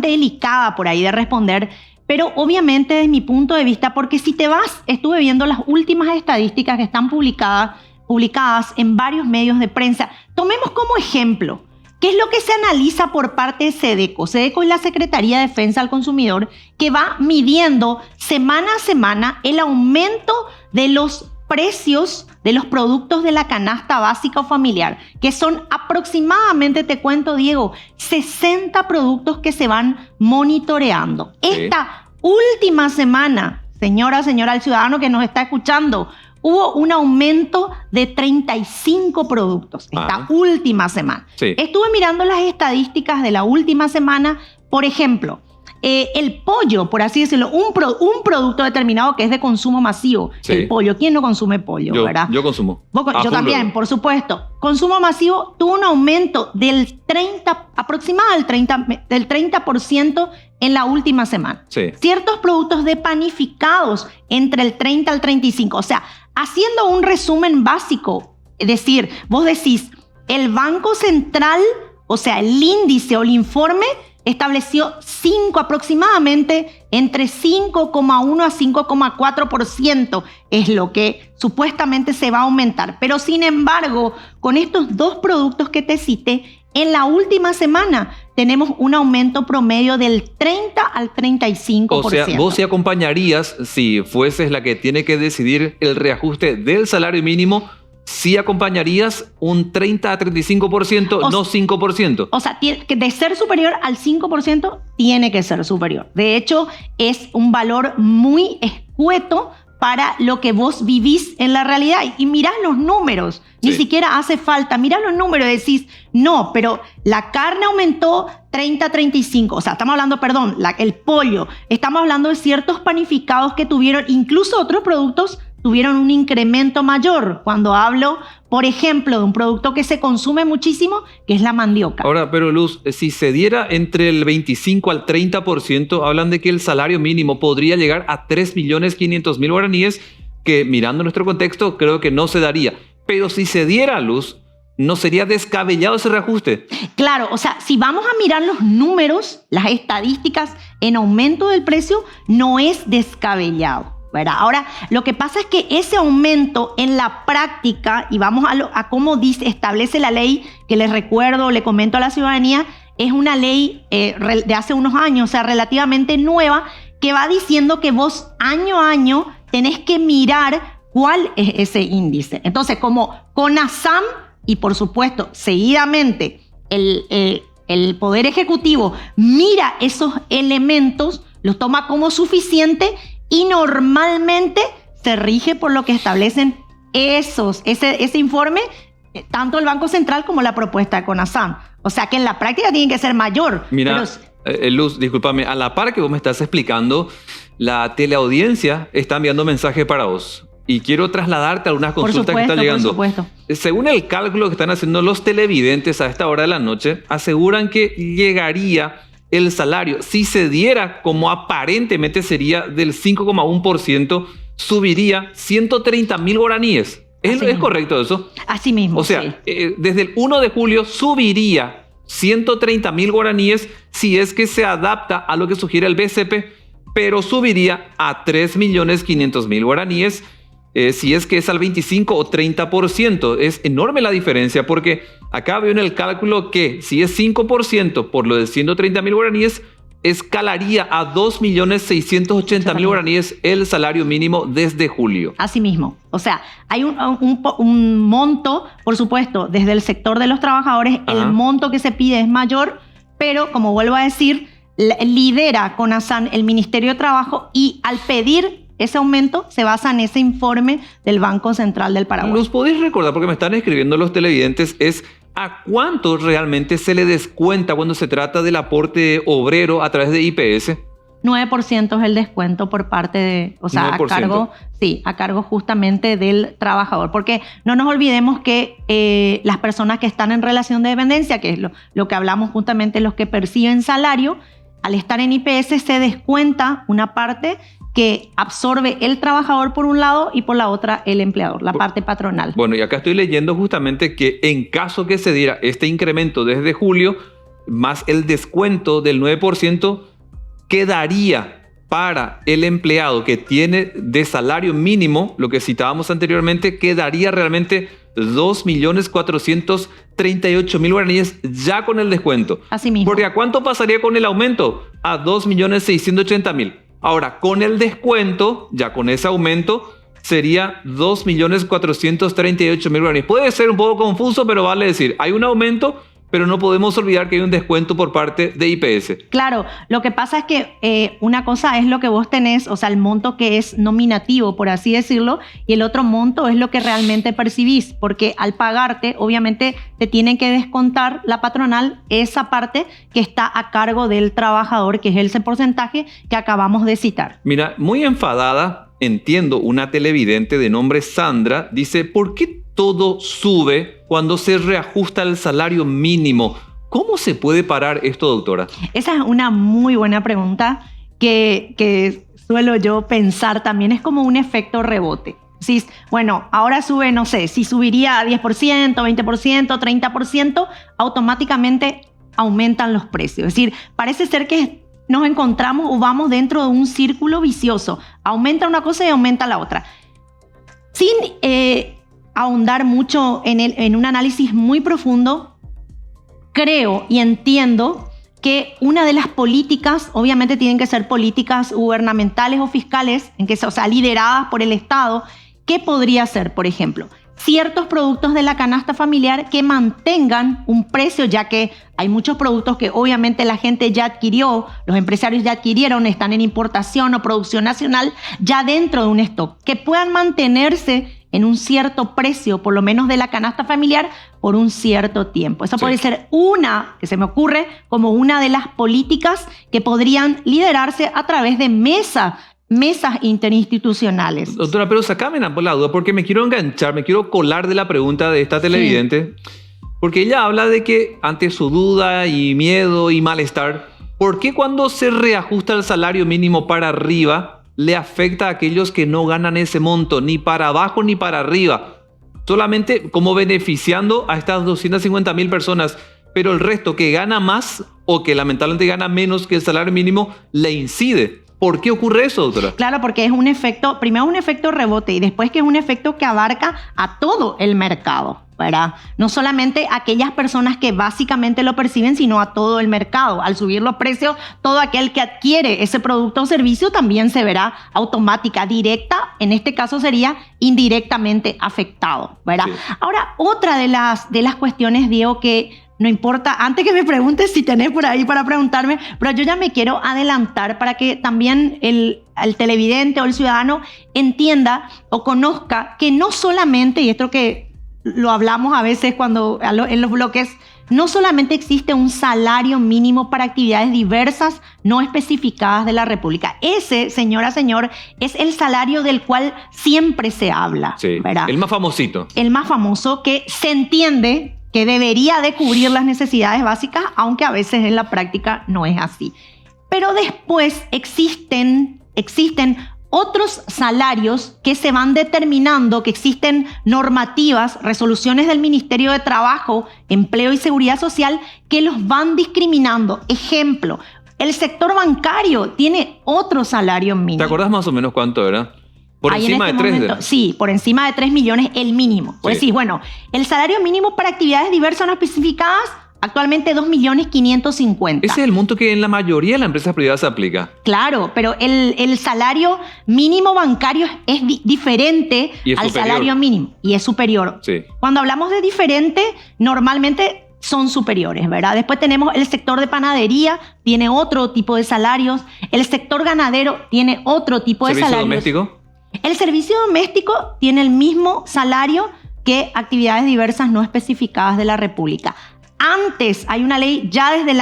delicada por ahí de responder. Pero obviamente desde mi punto de vista, porque si te vas, estuve viendo las últimas estadísticas que están publicadas en varios medios de prensa. Tomemos como ejemplo, ¿qué es lo que se analiza por parte de SEDECO? SEDECO es la Secretaría de Defensa al Consumidor, que va midiendo semana a semana el aumento de los precios de los productos de la canasta básica o familiar, que son aproximadamente, te cuento, Diego, 60 productos que se van monitoreando. Sí. Esta última semana, señora, el ciudadano que nos está escuchando, hubo un aumento de 35 productos esta última semana. Sí. Estuve mirando las estadísticas de la última semana, por ejemplo, el pollo, por así decirlo, un producto determinado que es de consumo masivo. Sí. El pollo. ¿Quién no consume pollo, verdad? Yo consumo. Yo también, por supuesto. Consumo masivo tuvo un aumento del 30% en la última semana. Sí. Ciertos productos de panificados entre el 30 al 35%. O sea, haciendo un resumen básico, es decir, vos decís, el Banco Central, o sea, el índice o el informe estableció aproximadamente entre 5,1 a 5,4% es lo que supuestamente se va a aumentar. Pero sin embargo, con estos dos productos que te cité, en la última semana tenemos un aumento promedio del 30 al 35%. O sea, vos sí acompañarías, si fueses la que tiene que decidir el reajuste del salario mínimo, sí acompañarías un 30 a 35%, no 5%. O sea, de ser superior al 5%, tiene que ser superior. De hecho, es un valor muy escueto para lo que vos vivís en la realidad. Y mirás los números, ni siquiera hace falta. Mirás los números y decís, no, pero la carne aumentó 30 a 35. O sea, estamos hablando, el pollo. Estamos hablando de ciertos panificados que tuvieron, incluso otros productos tuvieron un incremento mayor. Cuando hablo, por ejemplo, de un producto que se consume muchísimo, que es la mandioca. Ahora, pero Luz, si se diera entre el 25 al 30%, hablan de que el salario mínimo podría llegar a 3.500.000 guaraníes, que mirando nuestro contexto creo que no se daría. Pero si se diera, Luz, ¿no sería descabellado ese reajuste? Claro, o sea, si vamos a mirar los números, las estadísticas en aumento del precio, no es descabellado, ¿verdad? Ahora, lo que pasa es que ese aumento en la práctica, y vamos a cómo establece la ley, que les recuerdo, le comento a la ciudadanía, es una ley de hace unos años, o sea, relativamente nueva, que va diciendo que vos año a año tenés que mirar cuál es ese índice. Entonces, como CONASAM, y por supuesto, seguidamente, el Poder Ejecutivo mira esos elementos, los toma como suficiente y normalmente se rige por lo que establecen ese informe, tanto el Banco Central como la propuesta de CONASAM. O sea que en la práctica tiene que ser mayor. Mira, Luz, discúlpame, a la par que vos me estás explicando, la teleaudiencia está enviando mensaje para vos. Y quiero trasladarte a algunas consultas que están llegando. Por supuesto. Según el cálculo que están haciendo los televidentes a esta hora de la noche, aseguran que llegaría el salario, si se diera como aparentemente sería del 5,1%, subiría 130.000 guaraníes. ¿Es correcto eso? Así mismo. O sea, sí. Desde el 1 de julio subiría 130.000 guaraníes si es que se adapta a lo que sugiere el BCP, pero subiría a 3.500.000 guaraníes si es que es al 25 o 30%. Es enorme la diferencia, porque acá veo en el cálculo que si es 5% por lo de 130.000 guaraníes, escalaría a 2.680.000 guaraníes el salario mínimo desde julio. Así mismo. O sea, hay un monto, por supuesto, desde el sector de los trabajadores, el monto que se pide es mayor, pero como vuelvo a decir, lidera CONASAM el Ministerio de Trabajo, y al pedir ese aumento se basa en ese informe del Banco Central del Paraguay. ¿Nos podéis recordar, porque me están escribiendo los televidentes, es a cuánto realmente se le descuenta cuando se trata del aporte obrero a través de IPS? 9% es el descuento por parte de, o sea, 9%. a cargo justamente del trabajador. Porque no nos olvidemos que las personas que están en relación de dependencia, que es lo que hablamos justamente, los que perciben salario, al estar en IPS se descuenta una parte que absorbe el trabajador por un lado y por la otra el empleador, la parte patronal. Bueno, y acá estoy leyendo justamente que en caso que se diera este incremento desde julio, más el descuento del 9%, quedaría para el empleado que tiene de salario mínimo, lo que citábamos anteriormente, quedaría realmente 2.438.000 guaraníes ya con el descuento. Así mismo. Porque ¿a cuánto pasaría con el aumento? A 2.680.000. Ahora, con el descuento, ya con ese aumento, sería 2.438.000 guaraníes. Puede ser un poco confuso, pero vale decir, hay un aumento, pero no podemos olvidar que hay un descuento por parte de IPS. Claro, lo que pasa es que una cosa es lo que vos tenés, o sea, el monto que es nominativo, por así decirlo, y el otro monto es lo que realmente percibís, porque al pagarte, obviamente, te tienen que descontar la patronal esa parte que está a cargo del trabajador, que es ese porcentaje que acabamos de citar. Mira, muy enfadada, entiendo, una televidente de nombre Sandra, dice, ¿por qué todo sube cuando se reajusta el salario mínimo? ¿Cómo se puede parar esto, doctora? Esa es una muy buena pregunta que suelo yo pensar también. Es como un efecto rebote. Si, bueno, ahora sube, no sé, si subiría a 10%, 20%, 30%, automáticamente aumentan los precios. Es decir, parece ser que nos encontramos o vamos dentro de un círculo vicioso. Aumenta una cosa y aumenta la otra. Sin ahondar mucho en un análisis muy profundo, creo y entiendo que una de las políticas, obviamente tienen que ser políticas gubernamentales o fiscales, o sea, lideradas por el Estado, ¿qué podría ser? Por ejemplo, ciertos productos de la canasta familiar que mantengan un precio, ya que hay muchos productos que obviamente la gente ya adquirió, los empresarios ya adquirieron, están en importación o producción nacional, ya dentro de un stock, que puedan mantenerse en un cierto precio, por lo menos de la canasta familiar, por un cierto tiempo. Eso puede ser una, que se me ocurre, como una de las políticas que podrían liderarse a través de mesa mesas interinstitucionales. Doctora, pero sacame la duda porque me quiero enganchar, me quiero colar de la pregunta de esta televidente. Sí. Porque ella habla de que ante su duda y miedo y malestar, ¿por qué cuando se reajusta el salario mínimo para arriba le afecta a aquellos que no ganan ese monto, ni para abajo ni para arriba? Solamente como beneficiando a estas 250.000 personas, pero el resto que gana más o que lamentablemente gana menos que el salario mínimo le incide. ¿Por qué ocurre eso, doctora? Claro, porque es un efecto, primero es un efecto rebote y después que es un efecto que abarca a todo el mercado, ¿verdad? No solamente a aquellas personas que básicamente lo perciben, sino a todo el mercado. Al subir los precios, todo aquel que adquiere ese producto o servicio también se verá automática, directa, en este caso sería indirectamente afectado, ¿verdad? Sí. Ahora, otra de las cuestiones, Diego, que no importa, antes que me preguntes si tenés por ahí para preguntarme, pero yo ya me quiero adelantar para que también el televidente o el ciudadano entienda o conozca que no solamente, y esto que lo hablamos a veces en los bloques, no solamente existe un salario mínimo para actividades diversas no especificadas de la República. Ese, señora, señor, es el salario del cual siempre se habla. Sí, ¿verdad? El más famosito. El más famoso que se entiende que debería de cubrir las necesidades básicas, aunque a veces en la práctica no es así. Pero después existen otros salarios que se van determinando, que existen normativas, resoluciones del Ministerio de Trabajo, Empleo y Seguridad Social que los van discriminando. Ejemplo, el sector bancario tiene otro salario mínimo. ¿Te acordás más o menos cuánto era? Por encima de 3 millones. Sí, por encima de 3 millones el mínimo. Pues sí. Decís, bueno, el salario mínimo para actividades diversas no especificadas, actualmente 2.550.000. Ese es el monto que en la mayoría de las empresas privadas se aplica. Claro, pero el salario mínimo bancario es diferente al salario mínimo y es superior. Sí. Cuando hablamos de diferente, normalmente son superiores, ¿verdad? Después tenemos el sector de panadería, tiene otro tipo de salarios. El sector ganadero tiene otro tipo de salarios. ¿Servicio doméstico? El servicio doméstico tiene el mismo salario que actividades diversas no especificadas de la República. Antes, hay una ley ya desde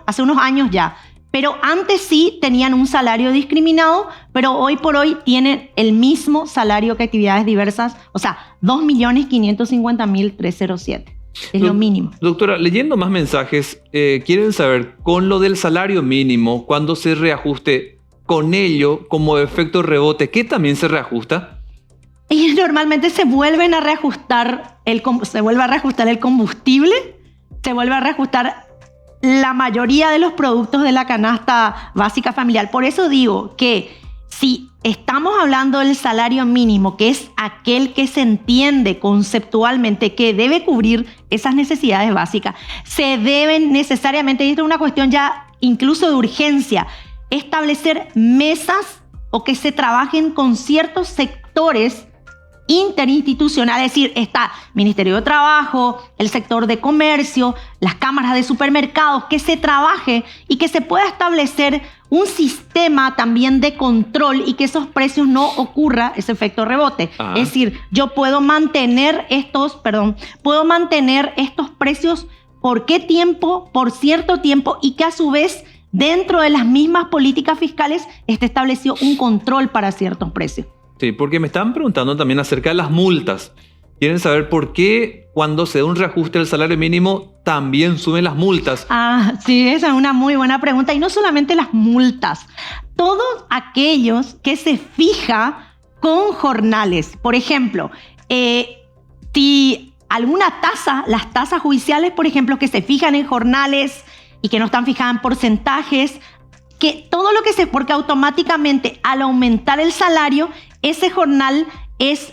hace unos años ya, pero antes sí tenían un salario discriminado, pero hoy por hoy tienen el mismo salario que actividades diversas, o sea, 2.550.307. Es lo mínimo. Doctora, leyendo más mensajes, quieren saber, con lo del salario mínimo, cuando se reajuste, con ello, como efecto rebote, ¿qué también se reajusta? Y normalmente se vuelve a reajustar el combustible, se vuelve a reajustar la mayoría de los productos de la canasta básica familiar. Por eso digo que si estamos hablando del salario mínimo, que es aquel que se entiende conceptualmente que debe cubrir esas necesidades básicas, se deben necesariamente, y esto es una cuestión ya incluso de urgencia, establecer mesas o que se trabajen con ciertos sectores interinstitucionales, es decir, está Ministerio de Trabajo, el sector de comercio, las cámaras de supermercados, que se trabaje y que se pueda establecer un sistema también de control y que esos precios no ocurra ese efecto rebote. Ajá. Es decir, yo puedo mantener estos precios por qué tiempo, por cierto tiempo, y que a su vez dentro de las mismas políticas fiscales esté establecido un control para ciertos precios. Sí, porque me estaban preguntando también acerca de las multas. Quieren saber por qué cuando se da un reajuste del salario mínimo también suben las multas. Sí, esa es una muy buena pregunta. Y no solamente las multas, todos aquellos que se fija con jornales. Por ejemplo, si alguna tasa, las tasas judiciales, por ejemplo, que se fijan en jornales y que no están fijadas en porcentajes, que todo lo que porque automáticamente al aumentar el salario, ese jornal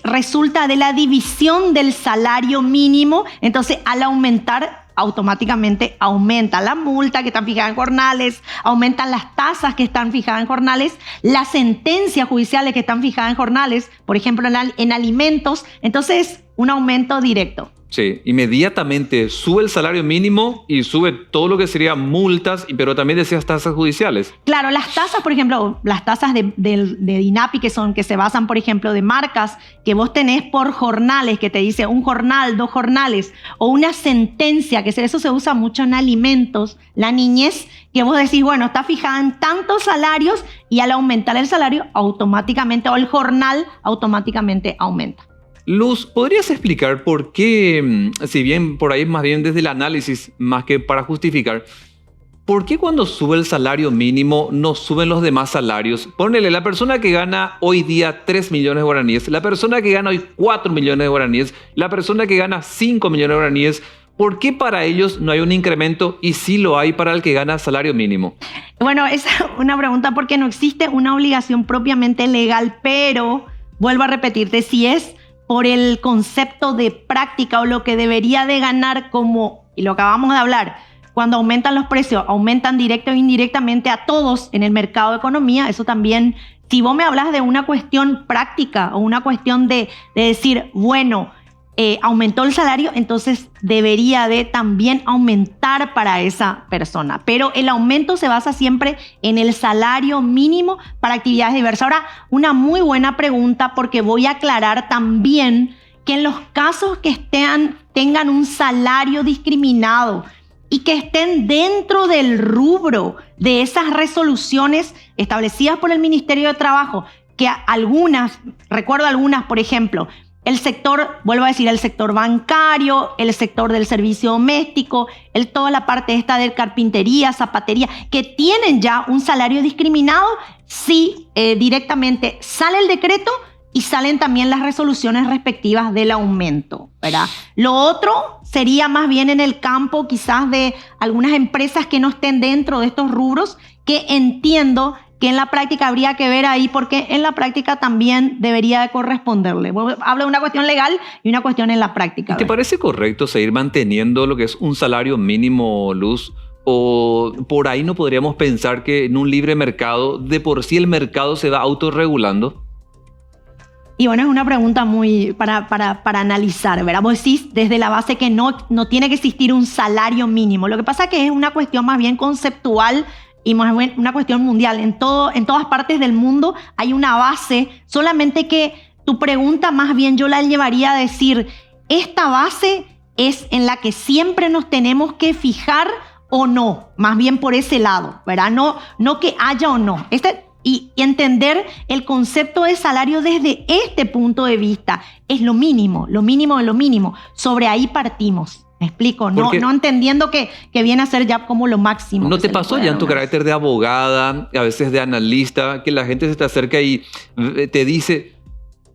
resulta de la división del salario mínimo. Entonces, al aumentar, automáticamente aumenta la multa que están fijadas en jornales, aumentan las tasas que están fijadas en jornales, las sentencias judiciales que están fijadas en jornales, por ejemplo, en alimentos. Entonces, un aumento directo. Sí, inmediatamente sube el salario mínimo y sube todo lo que sería multas, pero también decías tasas judiciales. Claro, las tasas, por ejemplo, las tasas de INAPI que se basan, por ejemplo, de marcas que vos tenés por jornales, que te dice un jornal, 2 jornales, o una sentencia, que eso se usa mucho en alimentos, la niñez, que vos decís, bueno, está fijada en tantos salarios y al aumentar el salario automáticamente, o el jornal automáticamente aumenta. Luz, ¿podrías explicar por qué, si bien por ahí más bien desde el análisis, más que para justificar, por qué cuando sube el salario mínimo no suben los demás salarios? Ponele, la persona que gana hoy día 3 millones de guaraníes, la persona que gana hoy 4 millones de guaraníes, la persona que gana 5 millones de guaraníes, ¿por qué para ellos no hay un incremento y sí lo hay para el que gana salario mínimo? Bueno, esa es una pregunta porque no existe una obligación propiamente legal, pero vuelvo a repetirte, si es por el concepto de práctica o lo que debería de ganar como, y lo acabamos de hablar, cuando aumentan los precios, aumentan directo o indirectamente a todos en el mercado de economía, eso también, si vos me hablas de una cuestión práctica o una cuestión de decir, bueno, aumentó el salario, entonces debería de también aumentar para esa persona. Pero el aumento se basa siempre en el salario mínimo para actividades diversas. Ahora, una muy buena pregunta porque voy a aclarar también que en los casos que tengan un salario discriminado y que estén dentro del rubro de esas resoluciones establecidas por el Ministerio de Trabajo, que recuerdo algunas, por ejemplo, el sector, vuelvo a decir, el sector bancario, el sector del servicio doméstico, toda la parte esta de carpintería, zapatería, que tienen ya un salario discriminado, sí, directamente sale el decreto y salen también las resoluciones respectivas del aumento, ¿verdad? Lo otro sería más bien en el campo quizás de algunas empresas que no estén dentro de estos rubros, que entiendo que en la práctica habría que ver ahí, porque en la práctica también debería de corresponderle. Hablo de una cuestión legal y una cuestión en la práctica. ¿Te parece correcto seguir manteniendo lo que es un salario mínimo, Luz? ¿O por ahí no podríamos pensar que en un libre mercado, de por sí el mercado se va autorregulando? Y bueno, es una pregunta muy para analizar, ¿verdad? Vos decís desde la base que no tiene que existir un salario mínimo. Lo que pasa es que es una cuestión más bien conceptual y más bien una cuestión mundial. En todas partes del mundo hay una base, solamente que tu pregunta más bien yo la llevaría a decir, esta base es en la que siempre nos tenemos que fijar o no, más bien por ese lado, ¿verdad? No que haya o no. Y entender el concepto de salario desde este punto de vista es lo mínimo de lo mínimo. Sobre ahí partimos. ¿Me explico? No entendiendo que viene a ser ya como lo máximo. ¿No te pasó ya en tu carácter de abogada, a veces de analista, que la gente se te acerca y te dice,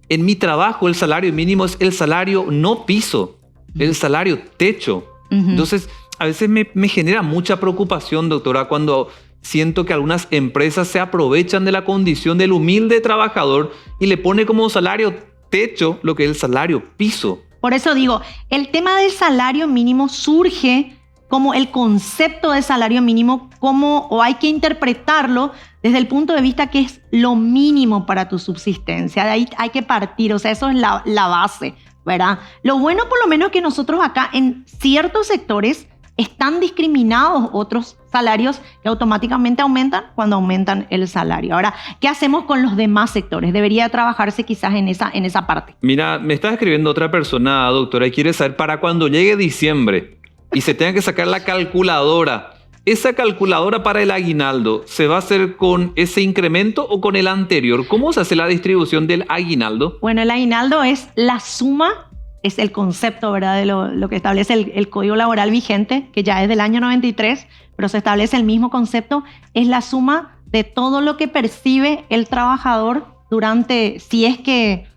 en mi trabajo el salario mínimo es el salario no piso, el salario techo? Uh-huh. Entonces, a veces me genera mucha preocupación, doctora, cuando siento que algunas empresas se aprovechan de la condición del humilde trabajador y le pone como salario techo lo que es el salario piso. Por eso digo, el tema del salario mínimo surge como el concepto de salario mínimo, o hay que interpretarlo desde el punto de vista que es lo mínimo para tu subsistencia. De ahí hay que partir, o sea, eso es la base, ¿verdad? Lo bueno por lo menos que nosotros acá en ciertos sectores están discriminados otros salarios que automáticamente aumentan cuando aumentan el salario. Ahora, ¿qué hacemos con los demás sectores? Debería trabajarse quizás en esa parte. Mira, me está escribiendo otra persona, doctora, y quiere saber para cuando llegue diciembre y se tenga que sacar la calculadora, ¿esa calculadora para el aguinaldo se va a hacer con ese incremento o con el anterior? ¿Cómo se hace la distribución del aguinaldo? Bueno, el aguinaldo es la suma, es el concepto, ¿verdad?, de lo que establece el Código Laboral vigente, que ya es del año 93, pero se establece el mismo concepto, es la suma de todo lo que percibe el trabajador durante, si es que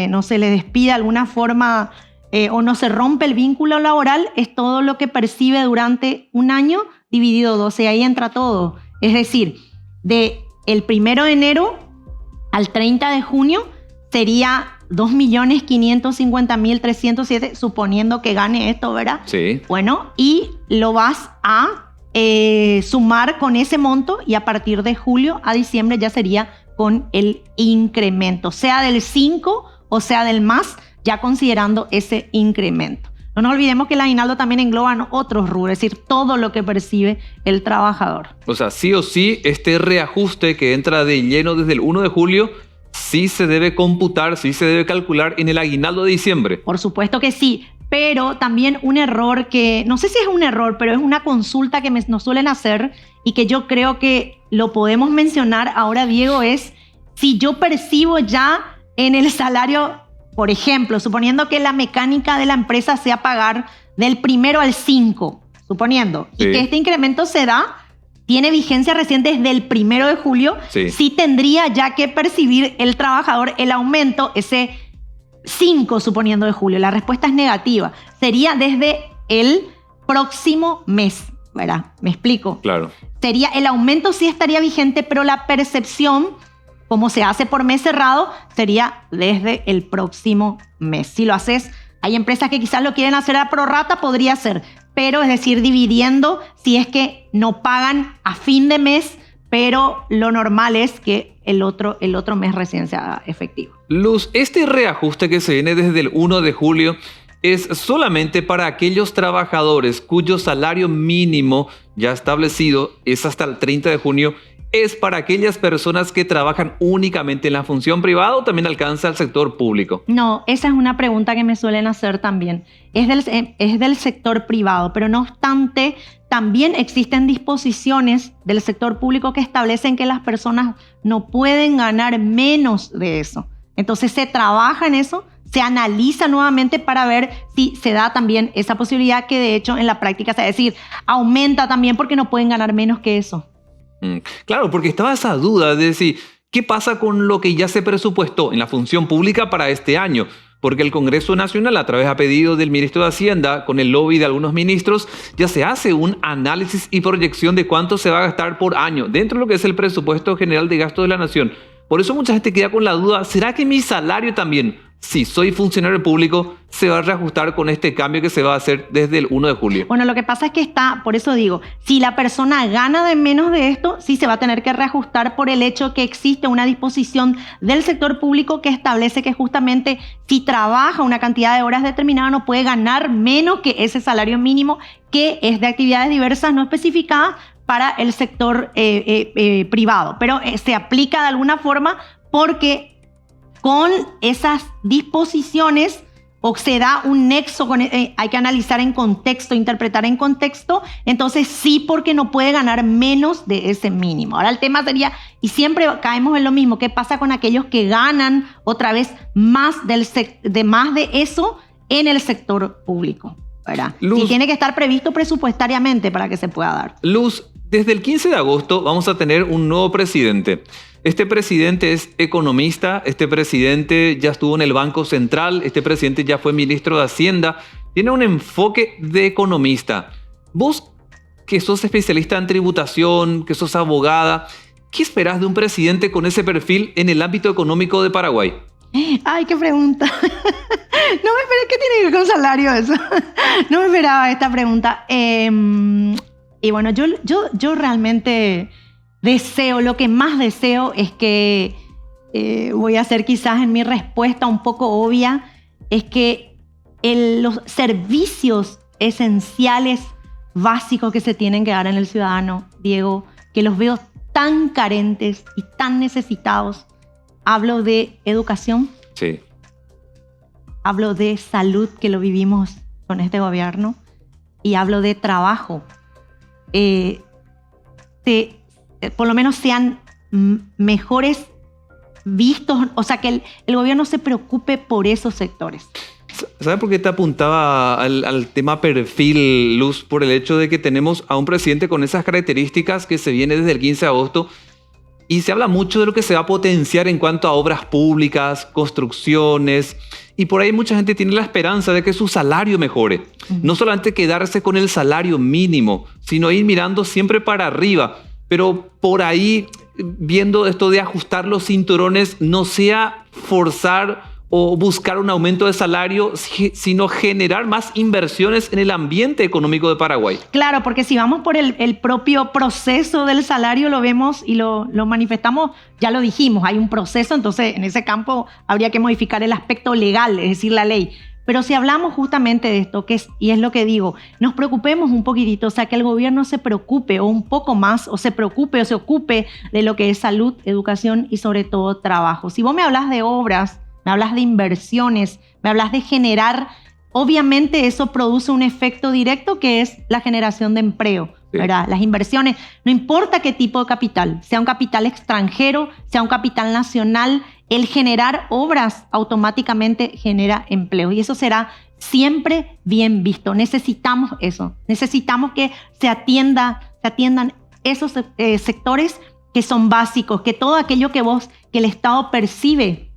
no se le despide de alguna forma o no se rompe el vínculo laboral, es todo lo que percibe durante un año dividido 12, ahí entra todo. Es decir, del 1 de enero al 30 de junio sería 2.550.307, suponiendo que gane esto, ¿verdad? Sí. Bueno, y lo vas a sumar con ese monto y a partir de julio a diciembre ya sería con el incremento, sea del 5 o sea del más, ya considerando ese incremento. No nos olvidemos que el aguinaldo también engloba otros rubros, es decir, todo lo que percibe el trabajador. O sea, sí o sí, este reajuste que entra de lleno desde el 1 de julio, sí se debe computar, sí se debe calcular en el aguinaldo de diciembre. Por supuesto que sí, pero también un error que, no sé si es un error, pero es una consulta que nos suelen hacer y que yo creo que lo podemos mencionar ahora, Diego, es si yo percibo ya en el salario, por ejemplo, suponiendo que la mecánica de la empresa sea pagar del 1 al 5, suponiendo, Sí. y que este incremento se da, tiene vigencia recién desde el 1 de julio, Sí. tendría ya que percibir el trabajador el aumento, ese 5, suponiendo de julio. La respuesta es negativa. Sería desde el próximo mes, ¿verdad? ¿Me explico? Claro. Sería, el aumento sí estaría vigente, pero la percepción, como se hace por mes cerrado, sería desde el próximo mes. Si lo haces, hay empresas que quizás lo quieren hacer a prorrata, podría ser, pero es decir, dividiendo si es que no pagan a fin de mes, pero lo normal es que el otro mes recién sea efectivo. Luz, este reajuste que se viene desde el 1 de julio es solamente para aquellos trabajadores cuyo salario mínimo ya establecido es hasta el 30 de junio. ¿Es para aquellas personas que trabajan únicamente en la función privada o también alcanza al sector público? No, esa es una pregunta que me suelen hacer también. Es del sector privado, pero no obstante, también existen disposiciones del sector público que establecen que las personas no pueden ganar menos de eso. Entonces se trabaja en eso, se analiza nuevamente para ver si se da también esa posibilidad que de hecho en la práctica se va a decir, aumenta también porque no pueden ganar menos que eso. Claro, porque estaba esa duda de decir, ¿qué pasa con lo que ya se presupuestó en la función pública para este año? Porque el Congreso Nacional, a través a pedido del ministro de Hacienda, con el lobby de algunos ministros, ya se hace un análisis y proyección de cuánto se va a gastar por año dentro de lo que es el presupuesto general de gasto de la nación. Por eso mucha gente queda con la duda, ¿será que mi salario también, si soy funcionario público, se va a reajustar con este cambio que se va a hacer desde el 1 de julio? Bueno, lo que pasa es que por eso digo, si la persona gana de menos de esto, sí se va a tener que reajustar por el hecho que existe una disposición del sector público que establece que justamente si trabaja una cantidad de horas determinada no puede ganar menos que ese salario mínimo que es de actividades diversas no especificadas para el sector privado. Pero se aplica de alguna forma porque con esas disposiciones o se da un nexo, hay que analizar en contexto, interpretar en contexto, entonces sí, porque no puede ganar menos de ese mínimo. Ahora el tema sería, y siempre caemos en lo mismo, ¿qué pasa con aquellos que ganan otra vez más de eso en el sector público? ¿Verdad? Luz, Sí, tiene que estar previsto presupuestariamente para que se pueda dar. Luz, desde el 15 de agosto vamos a tener un nuevo presidente. Este presidente es economista, este presidente ya estuvo en el Banco Central, este presidente ya fue ministro de Hacienda, tiene un enfoque de economista. Vos, que sos especialista en tributación, que sos abogada, ¿qué esperás de un presidente con ese perfil en el ámbito económico de Paraguay? Ay, qué pregunta. No me esperé, ¿qué tiene que ver con salario eso? No me esperaba esta pregunta. Y bueno, yo realmente deseo, lo que más deseo es que, voy a hacer quizás en mi respuesta un poco obvia, es que los servicios esenciales, básicos que se tienen que dar en el ciudadano, Diego, que los veo tan carentes y tan necesitados. Hablo de educación, Sí. hablo de salud, que lo vivimos con este gobierno, y hablo de trabajo. Por lo menos sean mejores vistos, o sea, que el gobierno se preocupe por esos sectores. ¿Sabes por qué te apuntaba al tema perfil, Luz? Por el hecho de que tenemos a un presidente con esas características que se viene desde el 15 de agosto y se habla mucho de lo que se va a potenciar en cuanto a obras públicas, construcciones, y por ahí mucha gente tiene la esperanza de que su salario mejore. No solamente quedarse con el salario mínimo, sino ir mirando siempre para arriba. Pero por ahí, viendo esto de ajustar los cinturones, no sea forzar o buscar un aumento de salario, sino generar más inversiones en el ambiente económico de Paraguay. Claro, porque si vamos por el propio proceso del salario, lo vemos y lo manifestamos, ya lo dijimos, hay un proceso, entonces en ese campo habría que modificar el aspecto legal, es decir, la ley. Pero si hablamos justamente de esto, y es lo que digo, nos preocupemos un poquitito, o sea, que el gobierno se preocupe o un poco más, o se preocupe o se ocupe de lo que es salud, educación y sobre todo trabajo. Si vos me hablas de obras, me hablas de inversiones, me hablas de generar, obviamente eso produce un efecto directo que es la generación de empleo, ¿verdad? Las inversiones, no importa qué tipo de capital, sea un capital extranjero, sea un capital nacional, el generar obras automáticamente genera empleo y eso será siempre bien visto. Necesitamos eso, necesitamos que se atiendan esos sectores que son básicos, que todo aquello que el Estado percibe,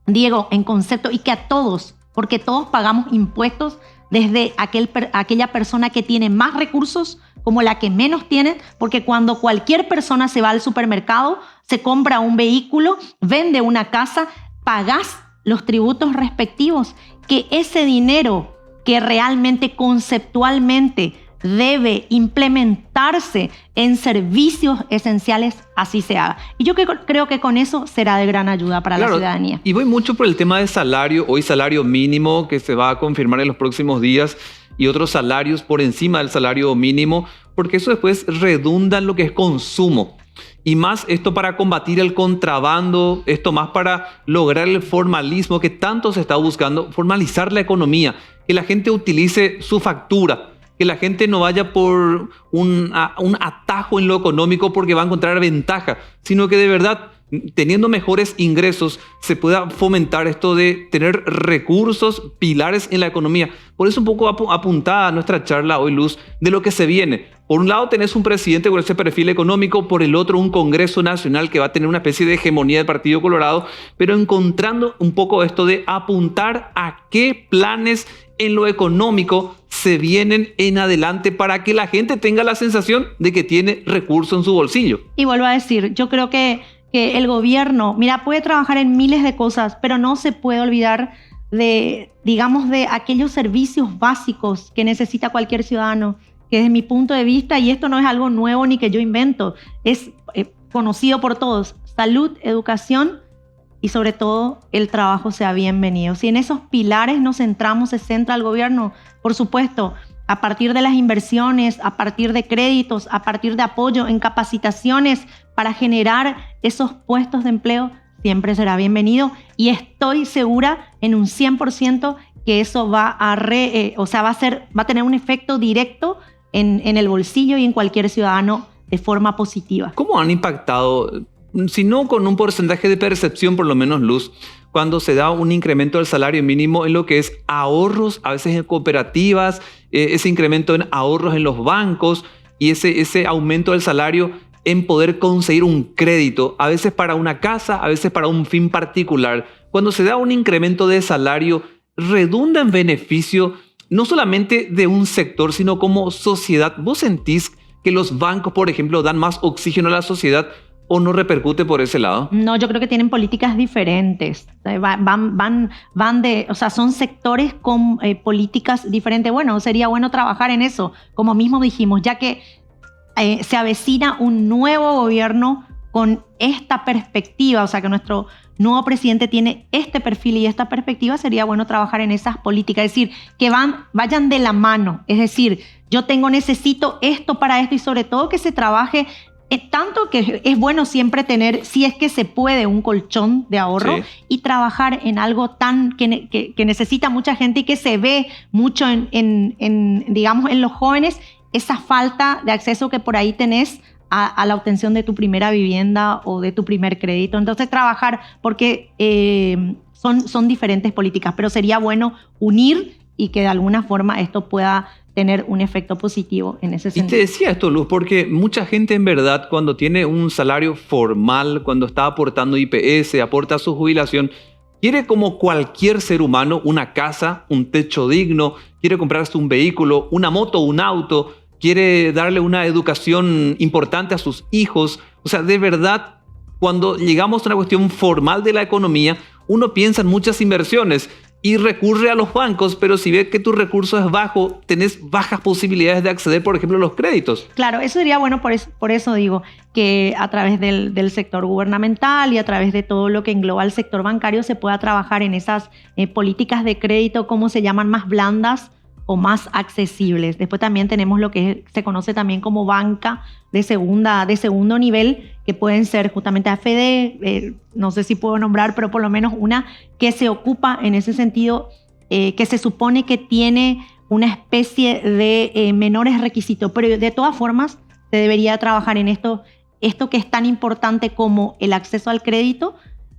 Diego, en concepto y que a todos, porque todos pagamos impuestos desde aquella persona que tiene más recursos como la que menos tiene, porque cuando cualquier persona se va al supermercado, se compra un vehículo, vende una casa, pagás los tributos respectivos, que ese dinero que realmente conceptualmente debe implementarse en servicios esenciales, así se haga. Y yo creo que con eso será de gran ayuda para la ciudadanía. Y voy mucho por el tema de salario, hoy salario mínimo que se va a confirmar en los próximos días y otros salarios por encima del salario mínimo, porque eso después redunda en lo que es consumo. Y más esto para combatir el contrabando, esto más para lograr el formalismo que tanto se está buscando, formalizar la economía, que la gente utilice su factura, que la gente no vaya por un atajo en lo económico porque va a encontrar ventaja, sino que de verdad, teniendo mejores ingresos, se pueda fomentar esto de tener recursos, pilares en la economía. Por eso un poco apuntada a nuestra charla hoy, Luz, de lo que se viene. Por un lado tenés un presidente con ese perfil económico, por el otro un Congreso Nacional que va a tener una especie de hegemonía del Partido Colorado, pero encontrando un poco esto de apuntar a qué planes en lo económico se vienen en adelante para que la gente tenga la sensación de que tiene recursos en su bolsillo. Y vuelvo a decir, yo creo que el gobierno, mira, puede trabajar en miles de cosas, pero no se puede olvidar de aquellos servicios básicos que necesita cualquier ciudadano, que desde mi punto de vista, y esto no es algo nuevo ni que yo invento, es conocido por todos, salud, educación y sobre todo el trabajo sea bienvenido. Si en esos pilares nos centramos, se centra el gobierno, por supuesto, a partir de las inversiones, a partir de créditos, a partir de apoyo en capacitaciones para generar esos puestos de empleo, siempre será bienvenido y estoy segura en un 100% que eso va a tener un efecto directo en el bolsillo y en cualquier ciudadano de forma positiva. ¿Cómo han impactado, si no con un porcentaje de percepción por lo menos, Luz, cuando se da un incremento del salario mínimo en lo que es ahorros, a veces en cooperativas, ese incremento en ahorros en los bancos y ese aumento del salario en poder conseguir un crédito, a veces para una casa, a veces para un fin particular? Cuando se da un incremento de salario, redunda en beneficio no solamente de un sector, sino como sociedad. ¿Vos sentís que los bancos, por ejemplo, dan más oxígeno a la sociedad o no repercute por ese lado? No, yo creo que tienen políticas diferentes. Son sectores con políticas diferentes. Bueno, sería bueno trabajar en eso, como mismo dijimos, ya que se avecina un nuevo gobierno con esta perspectiva, o sea que nuestro nuevo presidente tiene este perfil y esta perspectiva, sería bueno trabajar en esas políticas, es decir, que vayan de la mano, es decir, necesito esto para esto y sobre todo que se trabaje tanto que es bueno siempre tener, si es que se puede, un colchón de ahorro y trabajar en algo tan que necesita mucha gente y que se ve mucho en los jóvenes, esa falta de acceso que por ahí tenés a la obtención de tu primera vivienda o de tu primer crédito. Entonces trabajar, porque son diferentes políticas, pero sería bueno unir y que de alguna forma esto pueda tener un efecto positivo en ese sentido. Y te decía esto, Luz, porque mucha gente en verdad cuando tiene un salario formal, cuando está aportando IPS, aporta su jubilación, quiere como cualquier ser humano una casa, un techo digno, quiere comprarse un vehículo, una moto, un auto, quiere darle una educación importante a sus hijos. O sea, de verdad, cuando llegamos a una cuestión formal de la economía, uno piensa en muchas inversiones y recurre a los bancos, pero si ves que tu recurso es bajo, tenés bajas posibilidades de acceder, por ejemplo, a los créditos. Claro, eso sería bueno, por eso digo que a través del sector gubernamental y a través de todo lo que engloba el sector bancario se pueda trabajar en esas políticas de crédito, como se llaman, más blandas o más accesibles. Después también tenemos lo que se conoce también como banca de segundo nivel, que pueden ser justamente AFD, no sé si puedo nombrar, pero por lo menos una que se ocupa en ese sentido, que se supone que tiene una especie de menores requisitos, pero de todas formas se debería trabajar en esto que es tan importante como el acceso al crédito,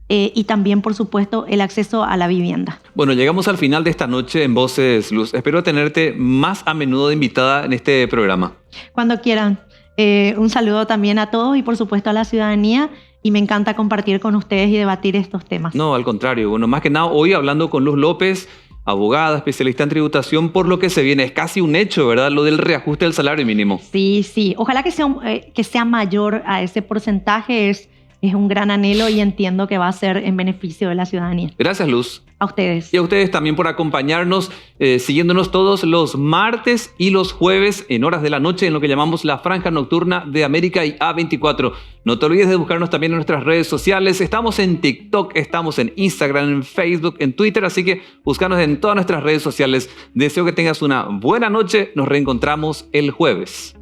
y también, por supuesto, el acceso a la vivienda. Bueno, llegamos al final de esta noche en Voces Luz. Espero tenerte más a menudo de invitada en este programa. Cuando quieran. Un saludo también a todos y, por supuesto, a la ciudadanía. Y me encanta compartir con ustedes y debatir estos temas. No, al contrario. Bueno, más que nada, hoy hablando con Luz López, abogada, especialista en tributación, por lo que se viene. Es casi un hecho, ¿verdad? Lo del reajuste del salario mínimo. Sí. Ojalá que sea mayor a ese porcentaje. Es un gran anhelo y entiendo que va a ser en beneficio de la ciudadanía. Gracias, Luz. A ustedes. Y a ustedes también por acompañarnos, siguiéndonos todos los martes y los jueves en horas de la noche en lo que llamamos la Franja Nocturna de América y A24. No te olvides de buscarnos también en nuestras redes sociales. Estamos en TikTok, estamos en Instagram, en Facebook, en Twitter, así que búscanos en todas nuestras redes sociales. Deseo que tengas una buena noche. Nos reencontramos el jueves.